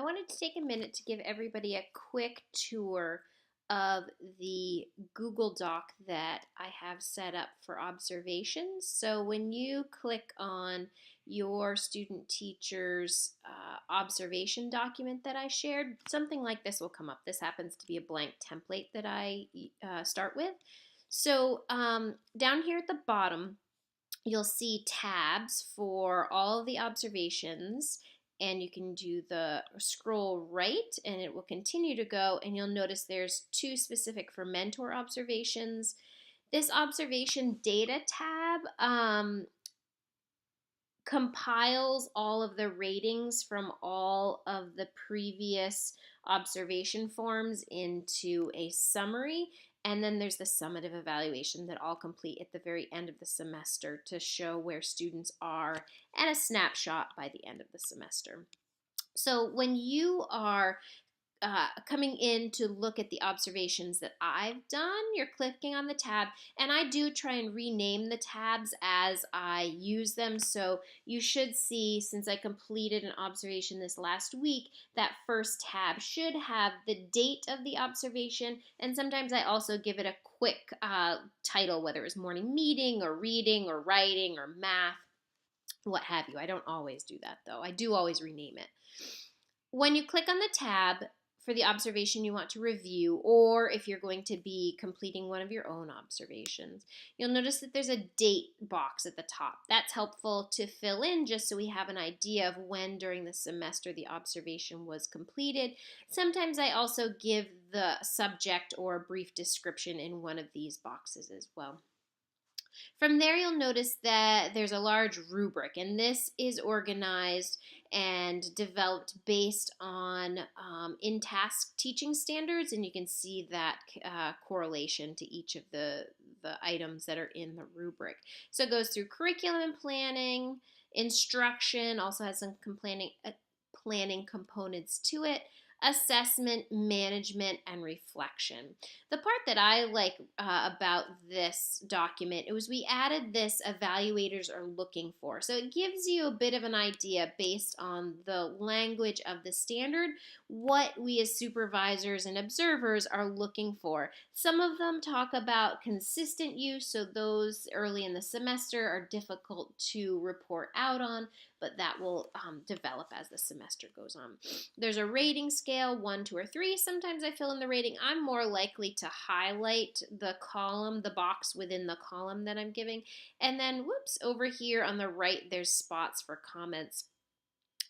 I wanted to take a minute to give everybody a quick tour of the Google Doc that I have set up for observations. So when you click on your student teacher's observation document that I shared, something like this will come up. This happens to be a blank template that I start with. So down here at the bottom, you'll see tabs for all of the observations, and you can do the scroll right and it will continue to go, and you'll notice there's two specific for mentor observations. This observation data tab compiles all of the ratings from all of the previous observation forms into a summary. And then there's the summative evaluation that I'll complete at the very end of the semester to show where students are and a snapshot by the end of the semester. So when you are coming in to look at the observations that I've done, you're clicking on the tab, and I do try and rename the tabs as I use them. So you should see, since I completed an observation this last week, that first tab should have the date of the observation, and sometimes I also give it a quick title, whether it's morning meeting or reading or writing or math, what have you. I don't always do that though. I do always rename it. When you click on the tab for the observation you want to review, or if you're going to be completing one of your own observations, you'll notice that there's a date box at the top. That's helpful to fill in just so we have an idea of when during the semester the observation was completed. Sometimes I also give the subject or a brief description in one of these boxes as well. From there, you'll notice that there's a large rubric, and this is organized and developed based on in-task teaching standards, and you can see that correlation to each of the items that are in the rubric. So it goes through curriculum and planning, instruction, also has some planning components to it, assessment, management, and reflection. The part that I like about this document was we added this evaluators are looking for. So it gives you a bit of an idea based on the language of the standard what we as supervisors and observers are looking for. Some of them talk about consistent use, so those early in the semester are difficult to report out on, but that will develop as the semester goes on. There's a rating scale, 1, 2, or 3. Sometimes I fill in the rating. I'm more likely to highlight the column, the box within the column that I'm giving. And then, whoops, over here on the right, there's spots for comments.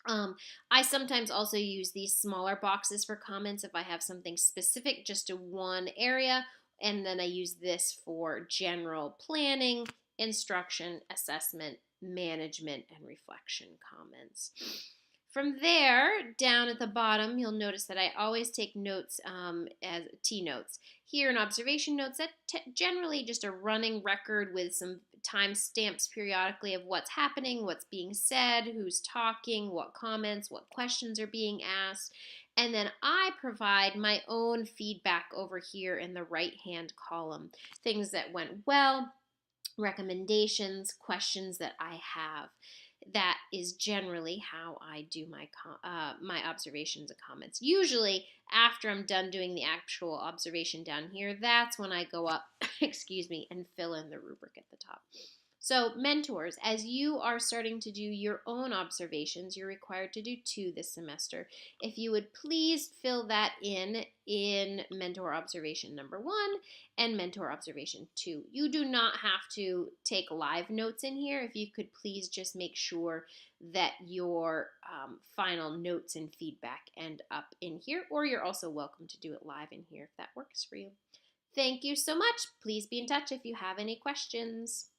I sometimes also use these smaller boxes for comments if I have something specific just to one area, and then I use this for general planning, instruction, assessment, management, and reflection comments. From there, down at the bottom, you'll notice that I always take notes as T notes. Here in observation notes, that's generally just a running record with some timestamps periodically of what's happening, what's being said, who's talking, what comments, what questions are being asked. And then I provide my own feedback over here in the right-hand column. Things that went well, recommendations, questions that I have. That is generally how I do my observations and comments. Usually, after I'm done doing the actual observation down here, that's when I go up, excuse me, and fill in the rubric at the top. So, mentors, as you are starting to do your own observations, you're required to do 2 this semester. If you would please fill that in mentor observation number 1 and mentor observation 2. You do not have to take live notes in here. If you could please just make sure that your final notes and feedback end up in here, or you're also welcome to do it live in here if that works for you. Thank you so much. Please be in touch if you have any questions.